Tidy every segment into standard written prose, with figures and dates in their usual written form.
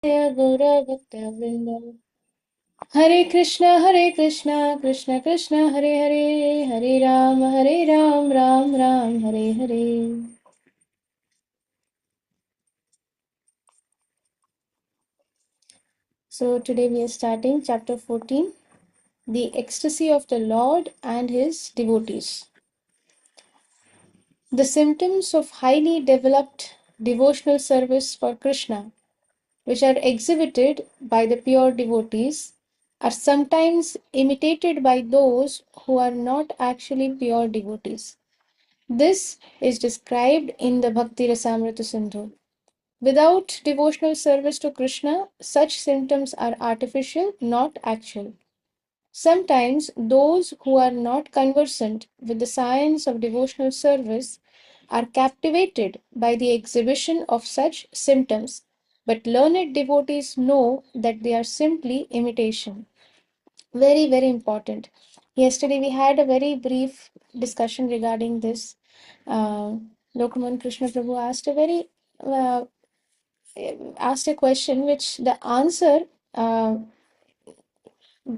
गौरभक्तवृन्द Hare Krishna Krishna Krishna Hare Hare Hare Ram Ram Ram Hare Hare. So today we are starting chapter 14, the ecstasy of the Lord and his devotees. The symptoms of highly developed devotional service for Krishna, which are exhibited by the pure devotees, are sometimes imitated by those who are not actually pure devotees. This is described in the Bhakti Rasamrita Sindhu. Without devotional service to Krishna, such symptoms are artificial, not actual. Sometimes those who are not conversant with the science of devotional service are captivated by the exhibition of such symptoms, but learned devotees know that they are simply imitation. Very, very important. Yesterday we had a very brief discussion regarding this. Lokman Krishna Prabhu uh, asked a question which the answer uh,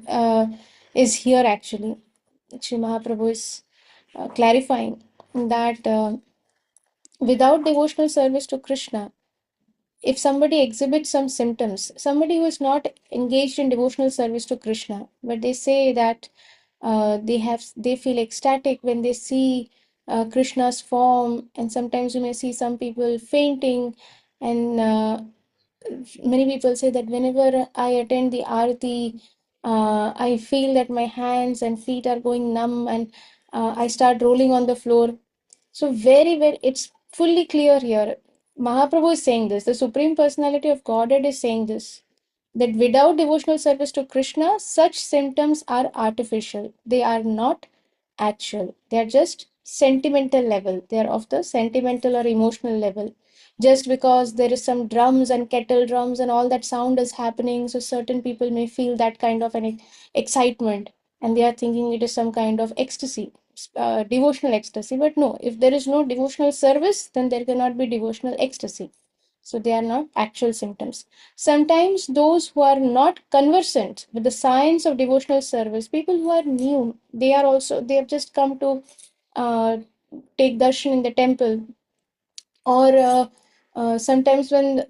uh, is here actually. Shri Mahaprabhu is clarifying that without devotional service to Krishna, if somebody exhibits some symptoms, somebody who is not engaged in devotional service to Krishna, but they say that they feel ecstatic when they see Krishna's form, and sometimes you may see some people fainting, and many people say that whenever I attend the arati, I feel that my hands and feet are going numb, and I start rolling on the floor. So very, very, it's fully clear here. Mahaprabhu is saying this. The Supreme Personality of Godhead is saying this. That without devotional service to Krishna, such symptoms are artificial. They are not actual. They are just sentimental level. They are of the sentimental or emotional level. Just because there is some drums and kettle drums and all that sound is happening, so certain people may feel that kind of an excitement, and they are thinking it is some kind of ecstasy, devotional ecstasy. But no, if there is no devotional service, then there cannot be devotional ecstasy. So they are not actual symptoms. Sometimes those who are not conversant with the science of devotional service, people who are new, they have just come to uh, take darshan in the temple, or sometimes when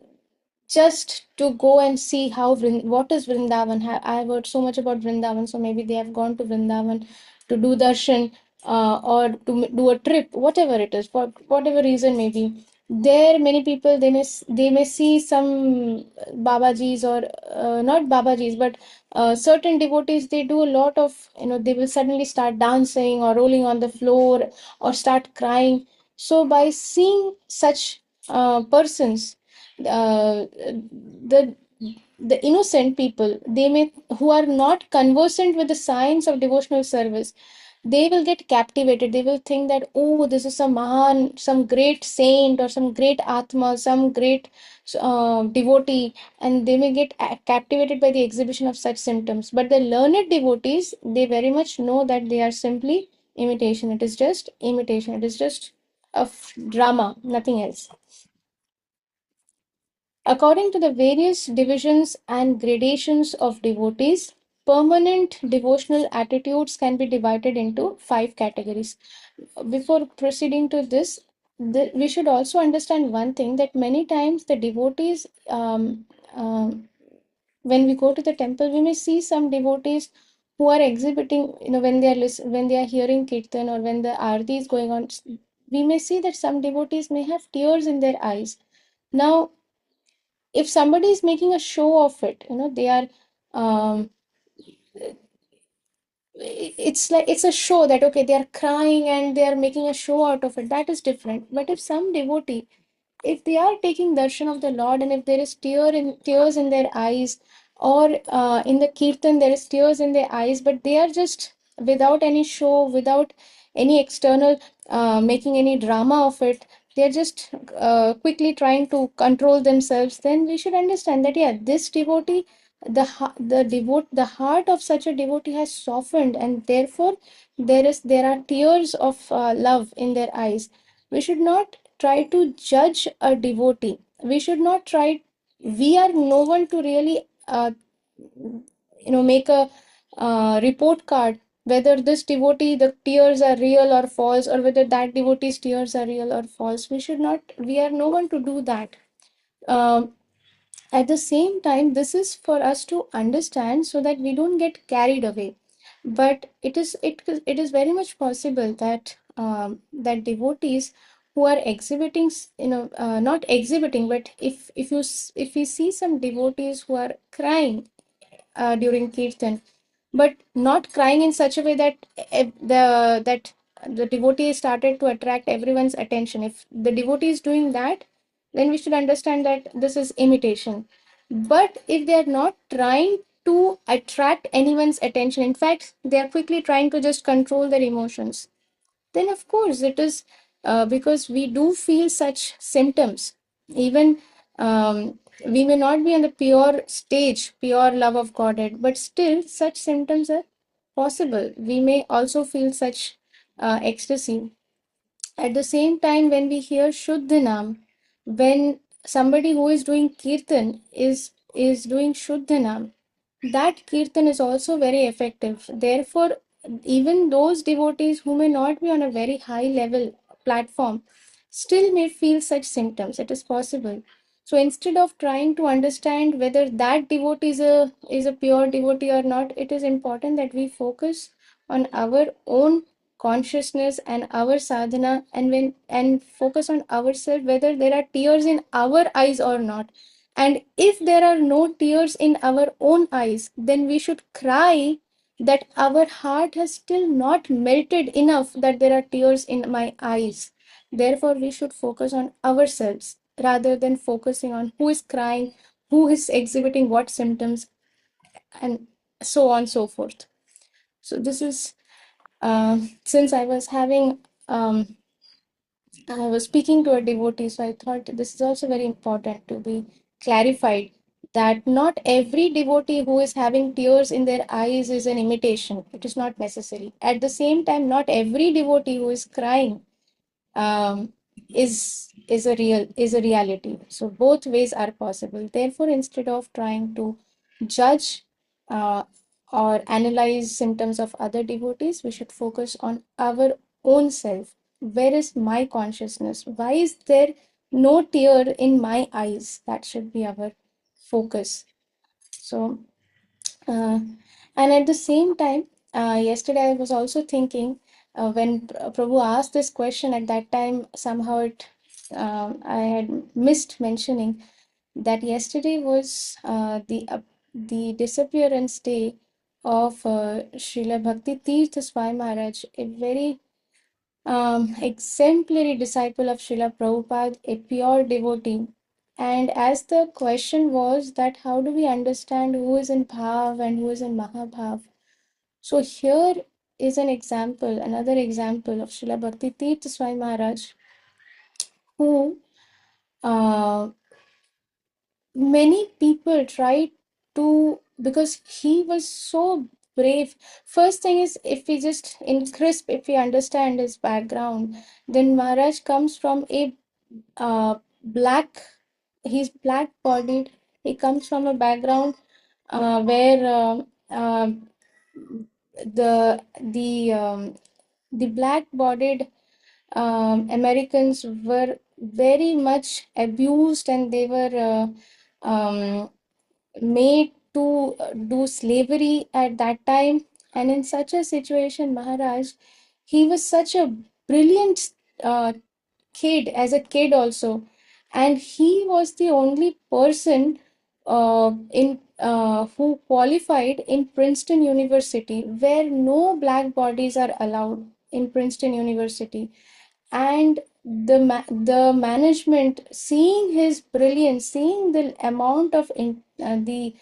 just to go and see what is Vrindavan. I've heard so much about Vrindavan, so maybe they have gone to Vrindavan to do darshan, or to do a trip, whatever it is, for whatever reason maybe. There, many people they may see some Babajis, or not Babajis, but certain devotees. They do a lot of, they will suddenly start dancing or rolling on the floor or start crying. So by seeing such persons, the the innocent people, they may, who are not conversant with the science of devotional service, they will get captivated. They will think that, oh, this is some mahan, some great saint, or some great atma, some great devotee, and they may get captivated by the exhibition of such symptoms. But the learned devotees, they very much know that they are simply imitation. It is just imitation. It is just a drama, nothing else. According to the various divisions and gradations of devotees, permanent devotional attitudes can be divided into 5 categories. Before proceeding to this, we should also understand one thing, that many times the devotees, when we go to the temple, we may see some devotees who are exhibiting, when they are when they are hearing kirtan, or when the aarti is going on, we may see that some devotees may have tears in their eyes. Now, if somebody is making a show of it, they are, um, it's like it's a show, that okay, they are crying and they are making a show out of it, that is different. But if some devotee, if they are taking darshan of the Lord, and if there is tears in their eyes, or in the kirtan there is tears in their eyes, but they are just without any show, without any external making any drama of it, they are just quickly trying to control themselves, then we should understand that, yeah, this devotee, the heart of such a devotee has softened, and therefore there are tears of love in their eyes. We should not try to judge a devotee. We should not try. we are no one to really make a report card whether this devotee the tears are real or false, or whether that devotee's tears are real or false. We should not, we are no one to do that. um, at the same time, this is for us to understand so that we don't get carried away. But it is very much possible that that devotees who are exhibiting not exhibiting, but if we see some devotees who are crying during kirtan, but not crying in such a way that the devotee started to attract everyone's attention. If the devotee is doing that, then we should understand that this is imitation. But if they are not trying to attract anyone's attention, in fact they are quickly trying to just control their emotions, then of course it is because we do feel such symptoms. Even we may not be on the pure stage, pure love of Godhead, but still such symptoms are possible. We may also feel such ecstasy. At the same time, when we hear Shuddhanam, when somebody who is doing Kirtan is doing Shuddhanam, that Kirtan is also very effective. Therefore, even those devotees who may not be on a very high level platform still may feel such symptoms. It is possible. So instead of trying to understand whether that devotee is a pure devotee or not, it is important that we focus on our own consciousness and our sadhana, and focus on ourselves whether there are tears in our eyes or not. And if there are no tears in our own eyes, then we should cry that our heart has still not melted enough that there are tears in my eyes. Therefore, we should focus on ourselves rather than focusing on who is crying, who is exhibiting what symptoms, and so on and so forth. So, this is since I was speaking to a devotee, so I thought this is also very important to be clarified that not every devotee who is having tears in their eyes is an imitation. It is not necessary. At the same time, not every devotee who is crying um, is a reality. So both ways are possible. Therefore, instead of trying to judge uh, or analyze symptoms of other devotees, we should focus on our own self. Where is my consciousness? Why is there no tear in my eyes? That should be our focus. So uh, and at the same time, yesterday I was also thinking when Prabhu asked this question, at that time, somehow I had missed mentioning that yesterday was the disappearance day of Srila Bhakti Tirtha Swami Maharaj, a very exemplary disciple of Srila Prabhupada, a pure devotee. And as the question was that how do we understand who is in Bhav and who is in Mahabhav? So here is an example, another example of Srila Bhakti Tirtha Swami Maharaj, who many people tried to, because he was so brave. First thing is, if we just in crisp, if we understand his background, then Maharaj comes from a black, he's black bodied. He comes from a background where the black bodied Americans were very much abused, and they were made to do slavery at that time. And in such a situation, Maharaj, he was such a brilliant uh, kid, as a kid also, and he was the only person in who qualified in Princeton University, where no black bodies are allowed in Princeton University. And the management, seeing his brilliance, seeing the amount of the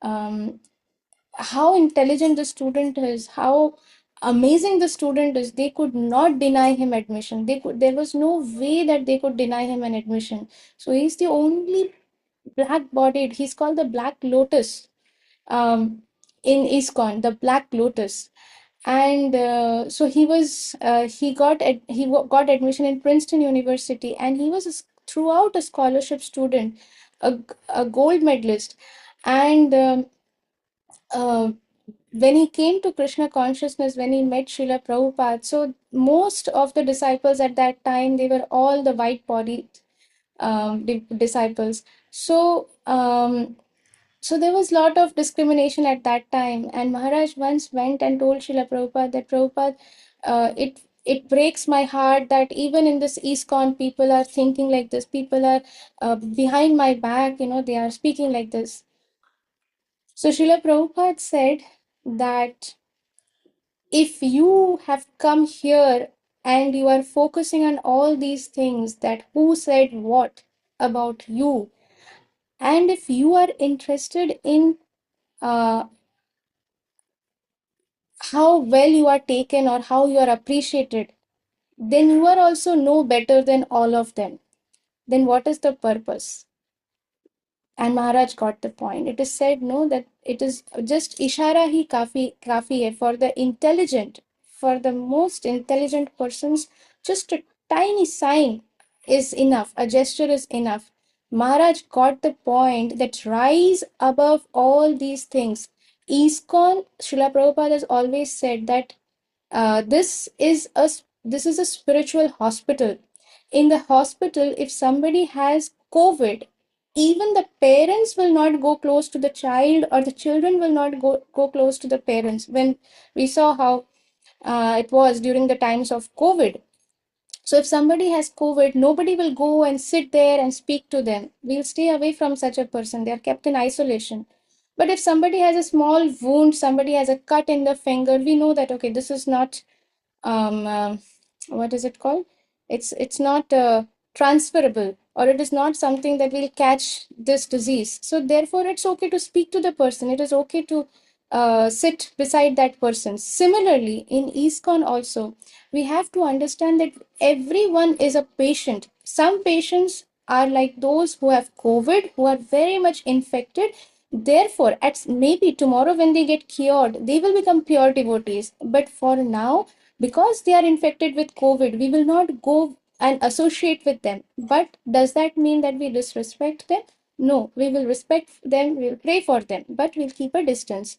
um, how intelligent the student is, how amazing the student is, they could not deny him admission. There was no way that they could deny him an admission. So he's the only black bodied, he's called the Black Lotus in ISKCON, the Black Lotus. And so he got admission in Princeton University, and he was throughout a scholarship student. a gold medalist. And uh, when he came to Krishna consciousness, when he met Srila Prabhupada, so most of the disciples at that time, they were all the white bodied disciples. So, so there was a lot of discrimination at that time. And Maharaj once went and told Srila Prabhupada that, Prabhupada, it breaks my heart that even in this ISKCON, people are thinking like this. People are behind my back, they are speaking like this. So Srila Prabhupada said that if you have come here and you are focusing on all these things, that who said what about you, and if you are interested in uh, how well you are taken or how you are appreciated, then you are also no better than all of them. Then what is the purpose? And Maharaj got the point. It is said, no, that it is just ishara hi kafi hai for the intelligent, for the most intelligent persons. Just a tiny sign is enough. A gesture is enough. Maharaj got the point that rise above all these things. ISKCON, Srila Prabhupada has always said that this is a spiritual hospital. In the hospital, if somebody has COVID, even the parents will not go close to the child, or the children will not go close to the parents. When we saw how it was during the times of COVID. So if somebody has COVID, nobody will go and sit there and speak to them. We'll stay away from such a person. They are kept in isolation. But if somebody has a small wound, somebody has a cut in the finger, we know that, okay, this is not um, uh, what is it called? It's not transferable, or it is not something that will catch this disease. So therefore, it's okay to speak to the person. It is okay to sit beside that person. Similarly, in ISKCON also, we have to understand that everyone is a patient. Some patients are like those who have COVID, who are very much infected. Therefore, maybe tomorrow when they get cured, they will become pure devotees. But for now, because they are infected with COVID, we will not go and associate with them. But does that mean that we disrespect them? No, we will respect them, we will pray for them, but we'll keep a distance.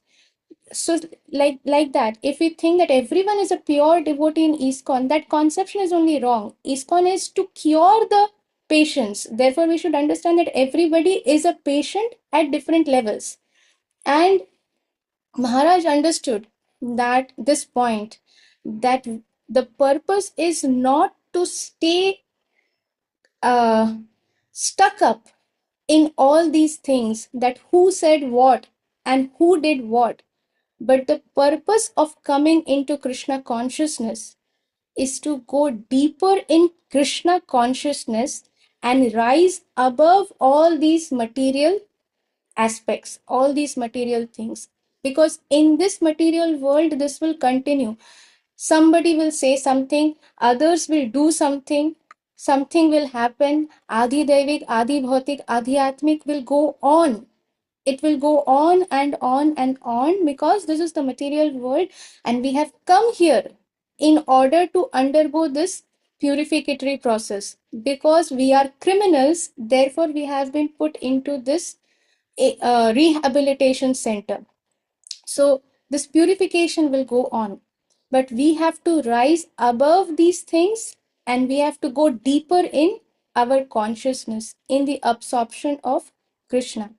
So, like that, if we think that everyone is a pure devotee in ISKCON, that conception is only wrong. ISKCON is to cure the patients. Therefore, we should understand that everybody is a patient at different levels. And Maharaj understood that this point, that the purpose is not to stay uh, stuck up in all these things, that who said what and who did what, but the purpose of coming into Krishna consciousness is to go deeper in Krishna consciousness and rise above all these material aspects, all these material things. Because in this material world, this will continue. Somebody will say something, others will do something, something will happen. Adi Daivik, Adi Bhautik, Adi Atmik will go on. It will go on and on and on, because this is the material world, and we have come here in order to undergo this purificatory process. Because we are criminals, therefore we have been put into this rehabilitation center. So this purification will go on, but we have to rise above these things, and we have to go deeper in our consciousness, in the absorption of Krishna.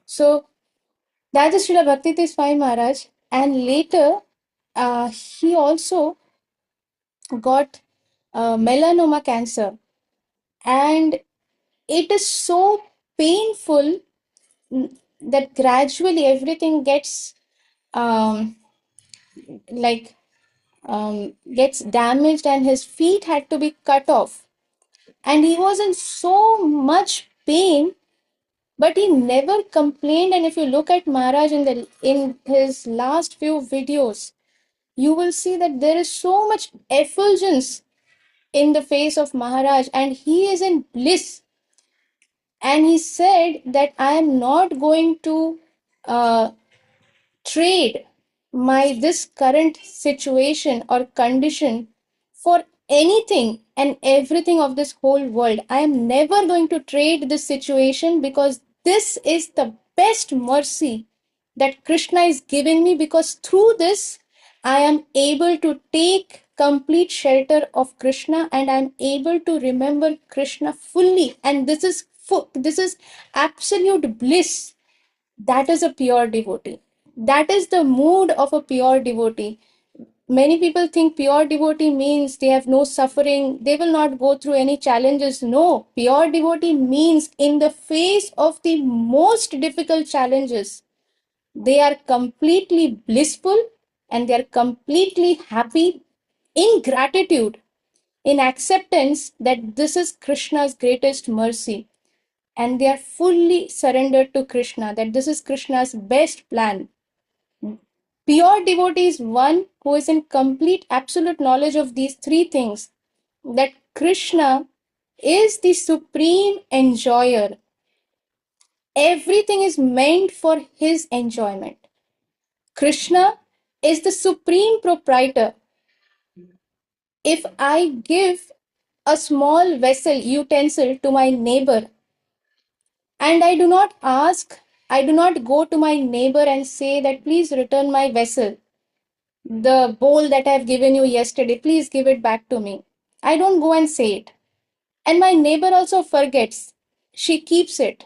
So that is Srila Bhakti Swami Maharaj. And later, he also got melanoma cancer, and it is so painful that gradually everything gets um, like gets damaged, and his feet had to be cut off. And he was in so much pain, but he never complained. And if you look at Maharaj in his last few videos, you will see that there is so much effulgence in the face of Maharaj, and he is in bliss. And he said that I am not going to uh, trade my this current situation or condition for anything and everything of this whole world. I am never going to trade this situation, because this is the best mercy that Krishna is giving me, because through this I am able to take complete shelter of Krishna, and I am able to remember Krishna fully. And this is absolute bliss. That is a pure devotee. That is the mood of a pure devotee. Many people think pure devotee means they have no suffering, they will not go through any challenges. No, pure devotee means in the face of the most difficult challenges, they are completely blissful, and they are completely happy in gratitude, in acceptance that this is Krishna's greatest mercy. And they are fully surrendered to Krishna, that this is Krishna's best plan. Pure devotee is one who is in complete absolute knowledge of these three things, that Krishna is the supreme enjoyer. Everything is meant for his enjoyment. Krishna is the supreme proprietor. If I give a small vessel, utensil to my neighbor, and I do not ask, I do not go to my neighbor and say that please return my vessel, the bowl that I've given you yesterday, please give it back to me. I don't go and say it. And my neighbor also forgets. She keeps it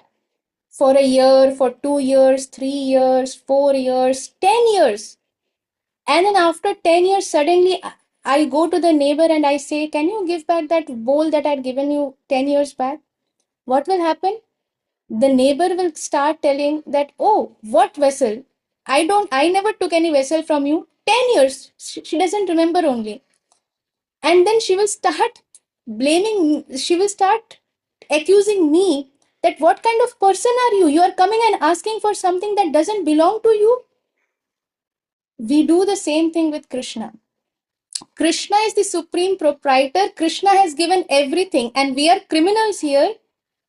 for a year, for 2 years, 3 years, 4 years, 10 years. And then after 10 years, suddenly I go to the neighbor and I say, can you give back that bowl that I'd given you 10 years back? What will happen? The neighbor will start telling that, oh, what vessel? I never took any vessel from you. 10 years. She doesn't remember only. And then she will start blaming, she will start accusing me that what kind of person are you? You are coming and asking for something that doesn't belong to you. We do the same thing with Krishna. Krishna is the supreme proprietor. Krishna has given everything, and we are criminals here.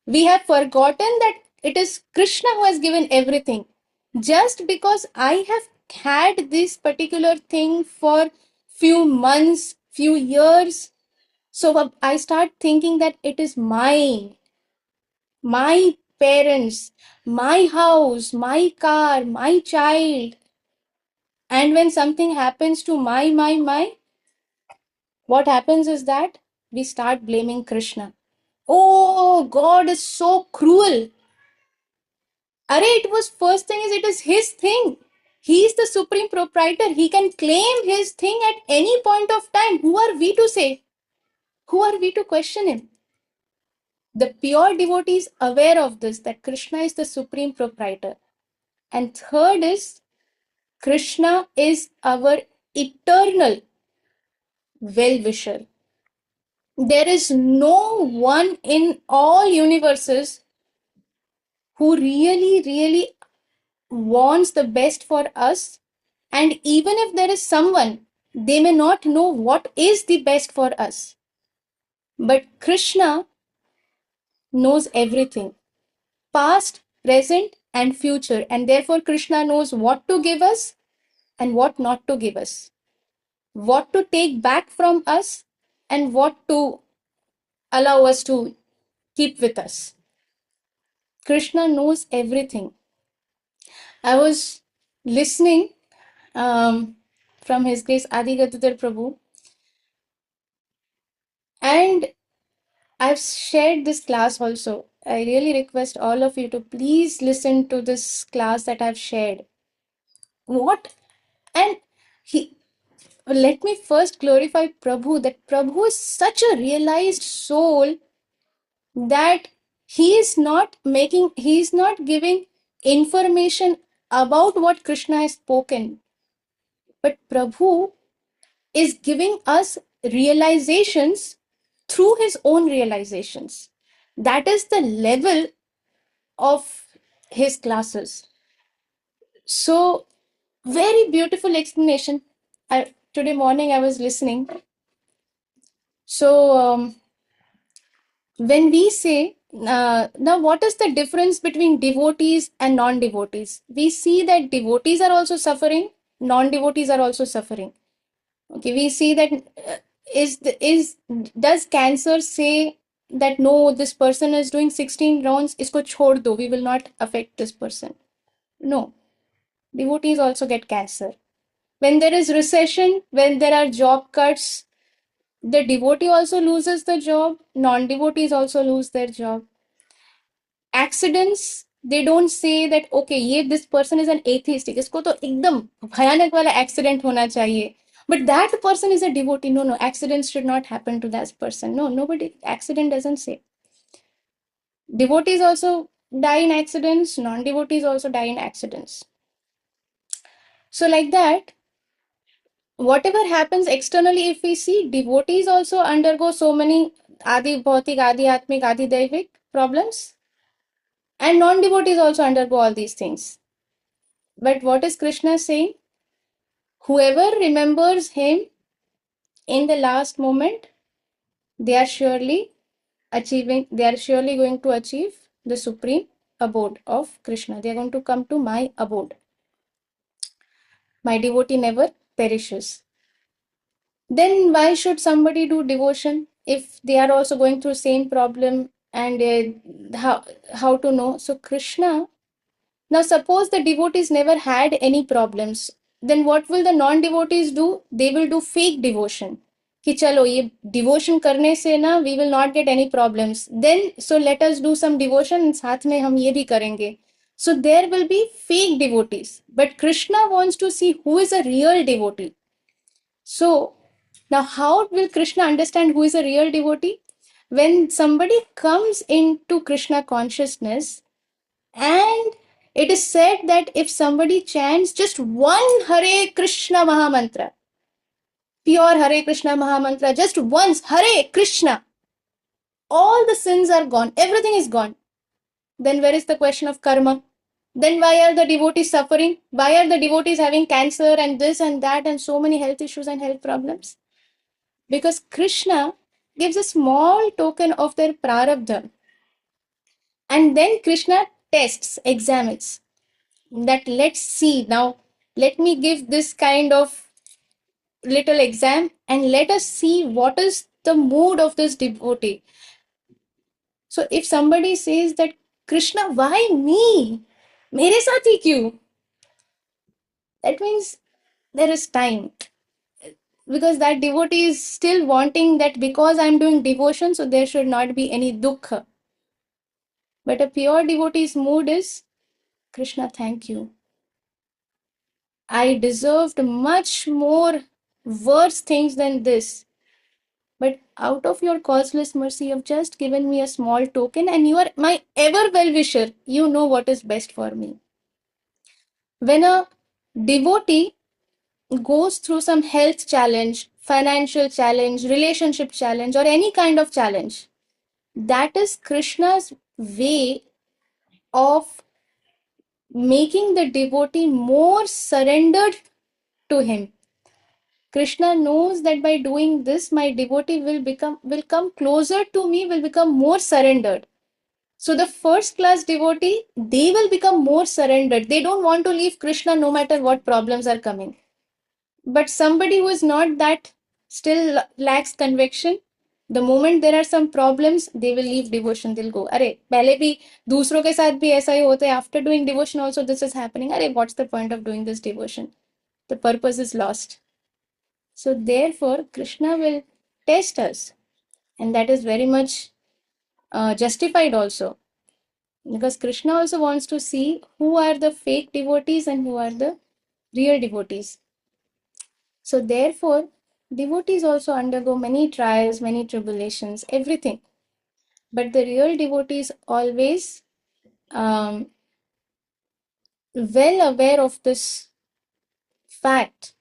We have forgotten that it is Krishna who has given everything. Just because I have had this particular thing for few months, few years, so I start thinking that it is mine, my parents, my house, my car, my child. And when something happens to my, what happens is that we start blaming Krishna. Oh, God is so cruel. Arey, it was first thing is it is his thing. He is the supreme proprietor. He can claim his thing at any point of time. Who are we to say? Who are we to question him? The pure devotee is aware of this, that Krishna is the supreme proprietor. And third is, Krishna is our eternal well-wisher. There is no one in all universes who really, really wants the best for us. And even if there is someone, they may not know what is the best for us. But Krishna knows everything, past, present, and future. And therefore, Krishna knows what to give us and what not to give us, what to take back from us and what to allow us to keep with us. Krishna knows everything. I was listening from His Grace Adi Gadadhar Prabhu, and I've shared this class also. I really request all of you to please listen to this class that I've shared. What? And he, let me first glorify Prabhu, that Prabhu is such a realized soul that he is not giving information about what Krishna has spoken, but Prabhu is giving us realizations through his own realizations. That is the level of his classes. So, very beautiful explanation. Today morning I was listening. So, when we say, now what is the difference between devotees and non-devotees? We see that devotees are also suffering, non-devotees are also suffering. Okay, we see that is does cancer say that no, this person is doing 16 rounds, isko chhod do, we will not affect this person? No. Devotees also get cancer. When there is recession, when there are job cuts, the devotee also loses the job, non-devotees also lose their job. Accidents, they don't say that okay, ये this person is an atheist, इसको तो एकदम भयानक वाला accident होना चाहिए. But that person is a devotee. No, no, accidents should not happen to that person. No, nobody, accident doesn't say. Devotees also die in accidents, non-devotees also die in accidents. So like that, whatever happens externally, if we see, devotees also undergo so many adi bhautik, adi atmik, adi daivik problems, and non-devotees also undergo all these things. But what is Krishna saying? Whoever remembers him in the last moment, they are surely they are surely going to achieve the supreme abode of Krishna. They are going to come to my abode. My devotee never perishes. Then why should somebody do devotion if they are also going through same problem? And how to know? So Krishna, now suppose the devotees never had any problems, then what will the non-devotees do? They will do fake devotion. कि चलो ये devotion करने से ना we will not get any problems. Then so let us do some devotion, साथ में हम ये भी करेंगे. So there will be fake devotees. But Krishna wants to see who is a real devotee. So now how will Krishna understand who is a real devotee? When somebody comes into Krishna consciousness, and it is said that if somebody chants just one Hare Krishna Mahamantra, pure Hare Krishna Mahamantra, just once, Hare Krishna, all the sins are gone, everything is gone. Then where is the question of karma? Then why are the devotees suffering? Why are the devotees having cancer and this and that and so many health issues and health problems? Because Krishna gives a small token of their prarabdha. And then Krishna tests, examines. That let's see now, let me give this kind of little exam and let us see what is the mood of this devotee. So if somebody says that Krishna, why me, mere saath hi kyun, that means there is time, because that devotee is still wanting that because I'm doing devotion, so there should not be any dukkha. But a pure devotee's mood is, Krishna, thank you, I deserved much more worse things than this. But out of your causeless mercy, you have just given me a small token, and you are my ever well wisher. You know what is best for me. When a devotee goes through some health challenge, financial challenge, relationship challenge, or any kind of challenge, that is Krishna's way of making the devotee more surrendered to him. Krishna knows that by doing this, my devotee will come closer to me, will become more surrendered. So the first class devotee, they will become more surrendered. They don't want to leave Krishna no matter what problems are coming. But somebody who is not that, still lacks conviction, the moment there are some problems, they will leave devotion. They'll go, अरे पहले भी दूसरों के साथ भी ऐसा ही होता है. After doing devotion also this is happening. अरे what's the point of doing this devotion? The purpose is lost. So therefore, Krishna will test us, and that is very much justified also, because Krishna also wants to see who are the fake devotees and who are the real devotees. So therefore, devotees also undergo many trials, many tribulations, everything. But the real devotees always well aware of this fact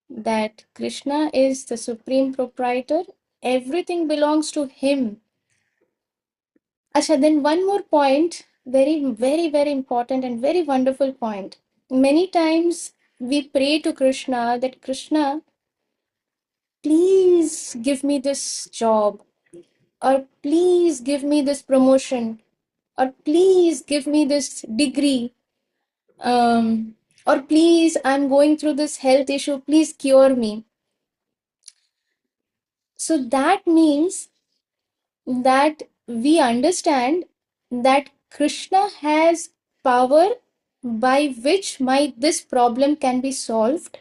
that Krishna is the supreme proprietor. Everything belongs to him. Asha, then one more point, very, very, very important and very wonderful point. Many times we pray to Krishna that Krishna, please give me this job, or please give me this promotion, or please give me this degree, or please, I'm going through this health issue, please cure me. So that means that we understand that Krishna has power by which my this problem can be solved,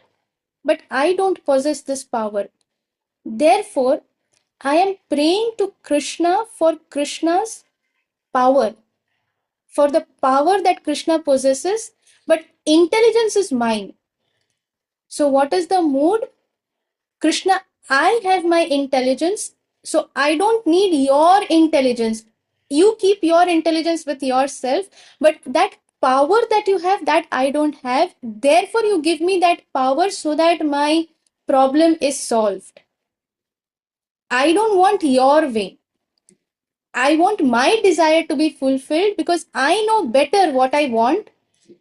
but I don't possess this power. Therefore, I am praying to Krishna for Krishna's power, for the power that Krishna possesses, but intelligence is mine. So, what is the mood? Krishna, I have my intelligence, so I don't need your intelligence. You keep your intelligence with yourself, but that power that you have, that I don't have, therefore you give me that power so that my problem is solved. I don't want your way. I want my desire to be fulfilled because I know better what I want.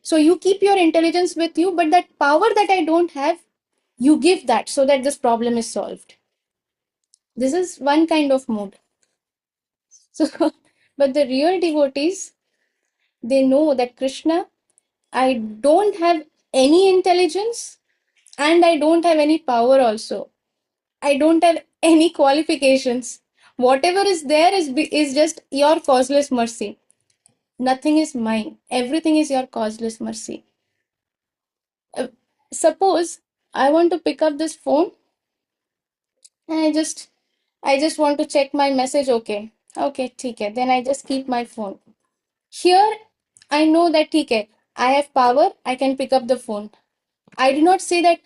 So you keep your intelligence with you, but that power that I don't have, you give that so that this problem is solved. This is one kind of mood. So, but the real devotees, they know that Krishna, I don't have any intelligence and I don't have any power also. I don't have any qualifications. Whatever is there is just your causeless mercy. Nothing is mine. Everything is your causeless mercy. Uh, Suppose I want to pick up this phone and I just want to check my message. Okay. Okay, ठीक है. Then I just keep my phone. Here, I know that okay, I have power, I can pick up the phone. I do not say that,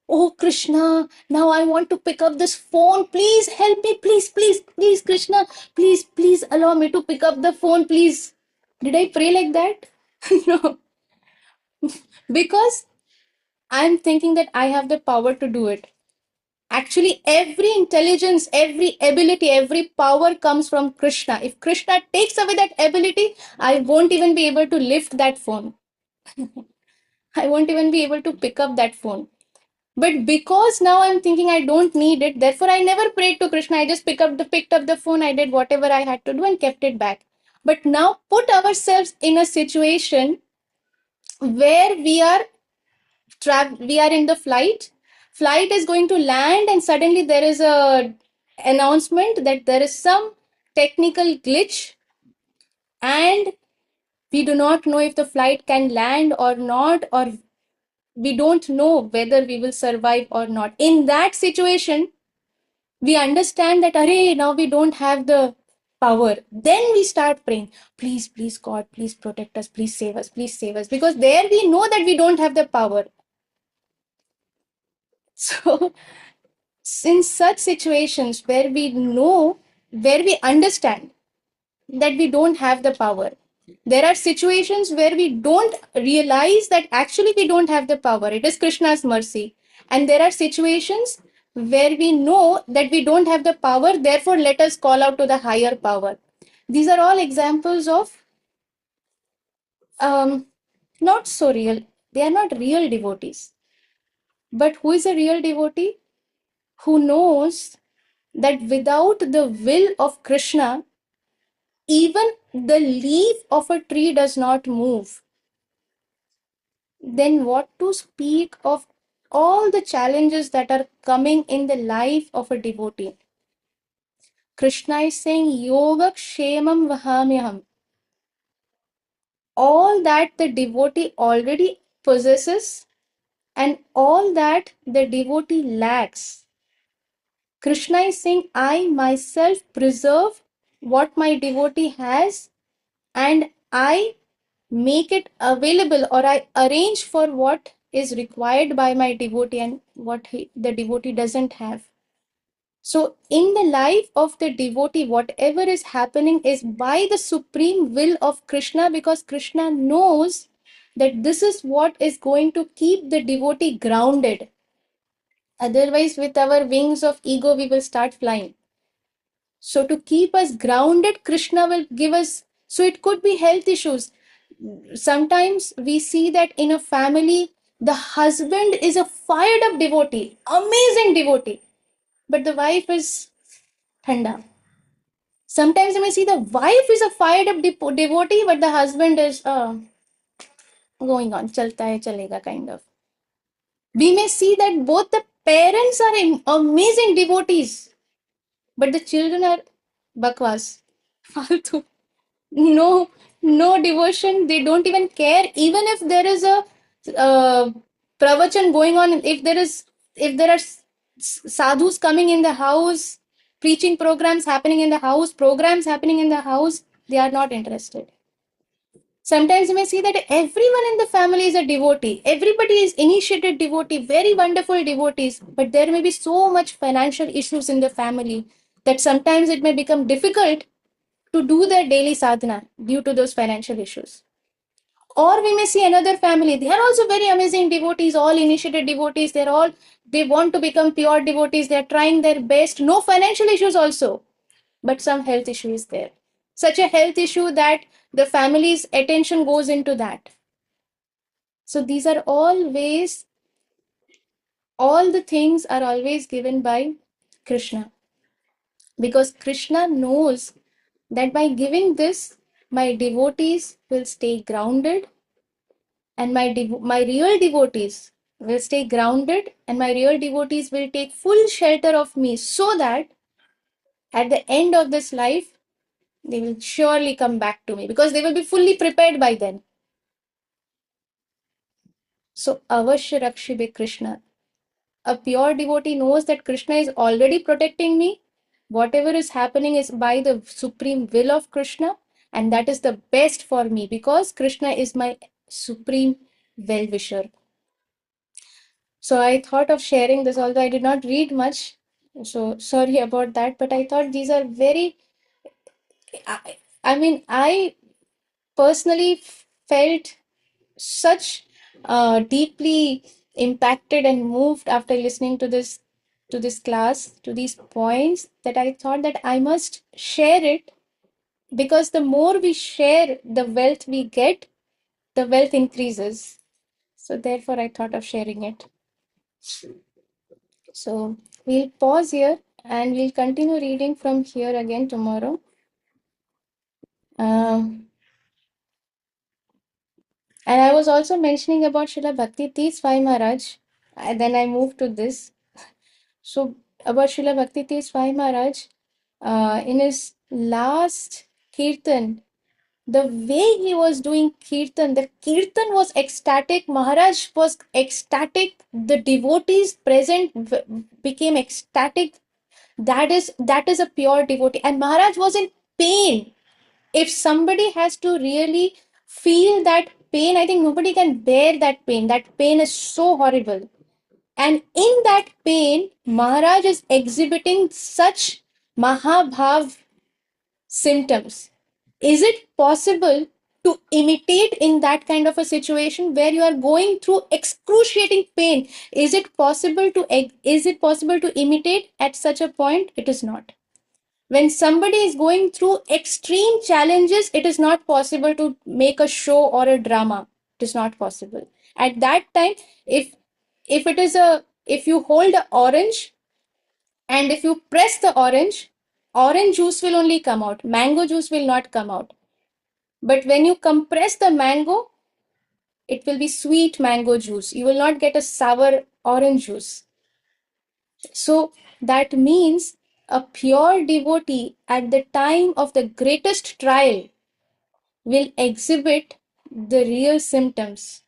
oh Krishna, now I want to pick up this phone. Please help me, please, please, please, Krishna, please, please allow me to pick up the phone, please. Did I pray like that? No, because I'm thinking that I have the power to do it. Actually, every intelligence, every ability, every power comes from Krishna. If Krishna takes away that ability, I won't even be able to lift that phone. I won't even be able to pick up that phone. But because now I'm thinking I don't need it, therefore I never prayed to Krishna. I just picked up the phone, I did whatever I had to do and kept it back. But now put ourselves in a situation where we are in the flight. Flight is going to land and suddenly there is a announcement that there is some technical glitch and we do not know if the flight can land or not, or we don't know whether we will survive or not. In that situation, we understand that, Arey, now we don't have the power. Then we start praying, please, please, God, please protect us, please save us, please save us. Because there we know that we don't have the power. So, in such situations where we know, where we understand that we don't have the power, there are situations where we don't realize that actually we don't have the power. It is Krishna's mercy. And there are situations where we know that we don't have the power, therefore let us call out to the higher power. These are all examples of um, not so real. They are not real devotees. But who is a real devotee? Who knows that without the will of Krishna, even the leaf of a tree does not move. Then what to speak of all the challenges that are coming in the life of a devotee? Krishna is saying, Yoga Kshemam Vahamyaham. All that the devotee already possesses and all that the devotee lacks. Krishna is saying, I myself preserve what my devotee has and I make it available, or I arrange for what is required by my devotee and what the devotee doesn't have. So, in the life of the devotee, whatever is happening is by the supreme will of Krishna, because Krishna knows that this is what is going to keep the devotee grounded. Otherwise, with our wings of ego, we will start flying. So, to keep us grounded, Krishna will give us. So, it could be health issues. Sometimes we see that in a family, the husband is a fired up devotee, amazing devotee, but the wife is thanda. Sometimes you may see the wife is a fired up devotee, but the husband is going on, chalta hai, chalega kind of. We may see that both the parents are amazing devotees, but the children are bakwas, faltu. No, no devotion. They don't even care. Even if there is a uh, pravachan going on, if there are sadhus coming in the house, preaching programs happening in the house, they are not interested. Sometimes you may see that everyone in the family is a devotee. Everybody is initiated devotee, very wonderful devotees, but there may be so much financial issues in the family that sometimes it may become difficult to do their daily sadhana due to those financial issues. Or we may see another family, they are also very amazing devotees, all initiated devotees, they want to become pure devotees, they are trying their best, no financial issues also, but some health issue is there. Such a health issue that the family's attention goes into that. So these are all ways, all the things are always given by Krishna. Because Krishna knows that by giving this, my devotees will stay grounded, and my real devotees will stay grounded, and my real devotees will take full shelter of me, so that at the end of this life, they will surely come back to me because they will be fully prepared by then. So, Avashya Rakshibe Krishna. A pure devotee knows that Krishna is already protecting me. Whatever is happening is by the supreme will of Krishna, and that is the best for me because Krishna is my supreme well wisher. So I thought of sharing this, although I did not read much. So sorry about that, but I thought these are very, I personally felt such deeply impacted and moved after listening to this class, to these points, that I thought that I must share it, because the more we share the wealth we get, the wealth increases. So therefore I thought of sharing it. So we'll pause here and we'll continue reading from here again tomorrow. And I was also mentioning about Srila Bhakti Tirth Swami Maharaj. Then I moved to this. So about Srila Bhakti Tirth Swami Maharaj, in his last kirtan, the way he was doing kirtan, the kirtan was ecstatic. Maharaj was ecstatic. The devotees present became ecstatic. That is a pure devotee. And Maharaj was in pain. If somebody has to really feel that pain, I think nobody can bear that pain. That pain is so horrible. And in that pain, Maharaj is exhibiting such Mahabhav symptoms. Is it possible to imitate in that kind of a situation where you are going through excruciating pain? Is it possible to imitate at such a point? It is not. When somebody is going through extreme challenges, it is not possible to make a show or a drama. It is not possible. At that time, if if you hold an orange and if you press the orange juice will only come out. Mango juice will not come out. But when you compress the mango, it will be sweet mango juice. You will not get a sour orange juice. So that means a pure devotee at the time of the greatest trial will exhibit the real symptoms.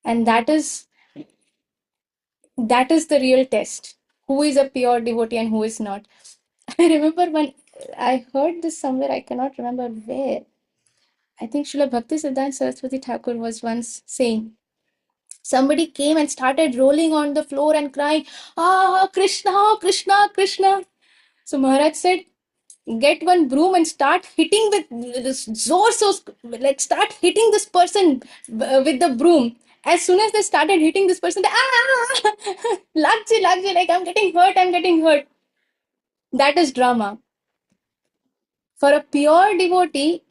And that is the real test. Who is a pure devotee and who is not? I remember when I heard this somewhere, I cannot remember where. I think Srila Bhakti Siddhanta Saraswati Thakur was once saying, somebody came and started rolling on the floor and crying, "Ah, Krishna, Krishna, Krishna." So Maharaj said, get one broom and start hitting with this zor, so like start hitting this person with the broom. As soon as they started hitting this person, lagji, lagji, like I'm getting hurt, I'm getting hurt. That is drama. For a pure devotee,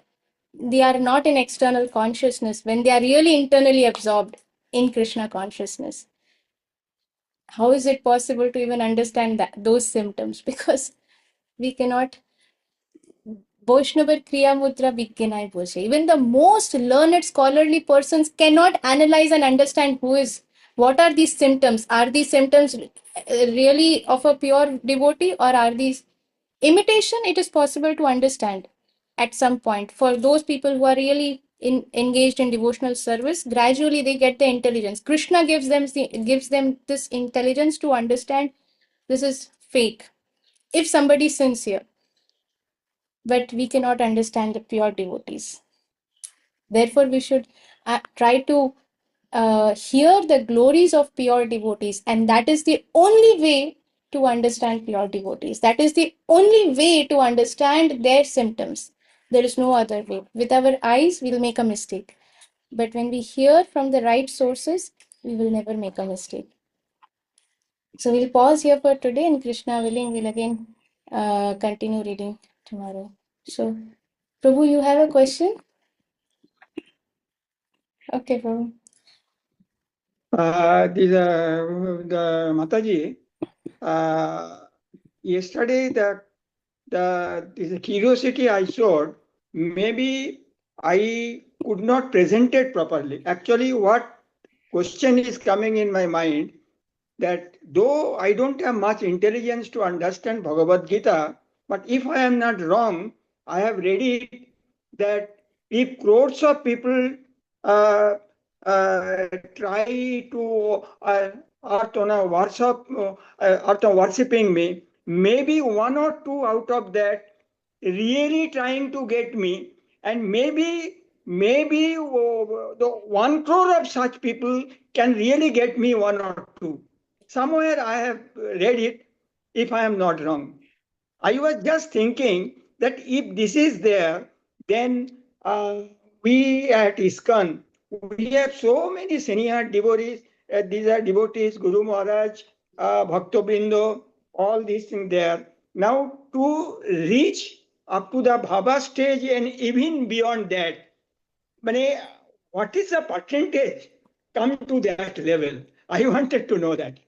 they are not in external consciousness when they are really internally absorbed in Krishna consciousness. How is it possible to even understand those symptoms? Because we cannot. Vaishnavar Kriya Mudra Vigyanai Bhoshe. Even the most learned scholarly persons cannot analyze and understand what are these symptoms. Are these symptoms really of a pure devotee, or are these imitation? It is possible to understand at some point. For those people who are really engaged in devotional service, gradually they get the intelligence. Krishna gives them this intelligence to understand this is fake. If somebody is sincere, but we cannot understand the pure devotees. Therefore, we should try to hear the glories of pure devotees, and that is the only way to understand pure devotees. That is the only way to understand their symptoms. There is no other way. With our eyes, we'll make a mistake. But when we hear from the right sources, we will never make a mistake. So we'll pause here for today, and Krishna willing, we'll again continue reading tomorrow. So, Prabhu, you have a question? Okay, Prabhu. The Mataji, yesterday the curiosity I showed, maybe I could not present it properly. Actually, what question is coming in my mind, that though I don't have much intelligence to understand Bhagavad Gita, but if I am not wrong, I have read it that if crores of people uh, try to art on a worship, art on worshipping me, maybe one or two out of that really trying to get me, and maybe the 1 crore of such people can really get me one or two. Somewhere I have read it, if I am not wrong. I was just thinking that if this is there, then we at ISKCON, we have so many senior devotees. These are devotees, Guru Maharaj, Bhakta Brindo, all these things there. Now to reach up to the Bhava stage and even beyond that, mane, what is the percentage come to that level? I wanted to know that.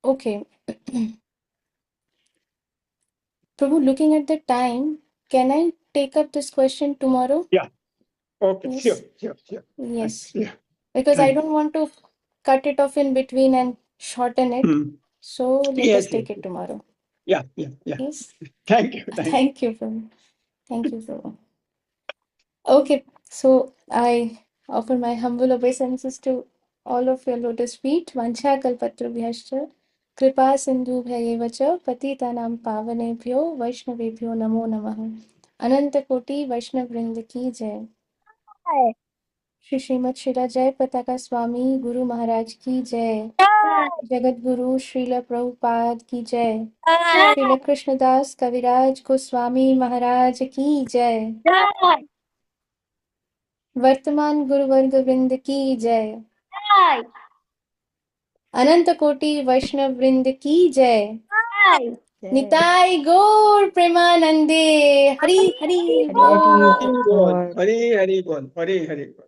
Okay. Prabhu, looking at the time, can I take up this question tomorrow? Yeah. Okay. Yes. Sure. Yes. Yeah. Because I Thank don't want to cut it off in between and shorten it. you. So let us Yes. take it tomorrow. Yeah. Yes. Thank you. Thank you, Prabhu. Thank you, Prabhu. Okay. So I offer my humble obeisances to all of your lotus feet. Vancha kalpatrubhyascha कृपा सिंधुभ्यैव च पतितानां पावनेभ्यो वैष्णवेभ्यो नमो नमः। अनंत कोटि वैष्णव वृंद की जय। श्री श्रीमद शिला जय पताका स्वामी गुरु महाराज की जय। जगत गुरु श्रील प्रभुपाद की जय। श्रील कृष्णदास कविराज गोस्वामी महाराज की जय। वर्तमान गुरुवर्ग वृंद की जय। अनंत कोटि वैष्णव वृंद की जय। निताय गौर प्रेमानंदे। हरि हरि Hari बोल। Bol. Hari Hari Bol. Hari Hari Bol.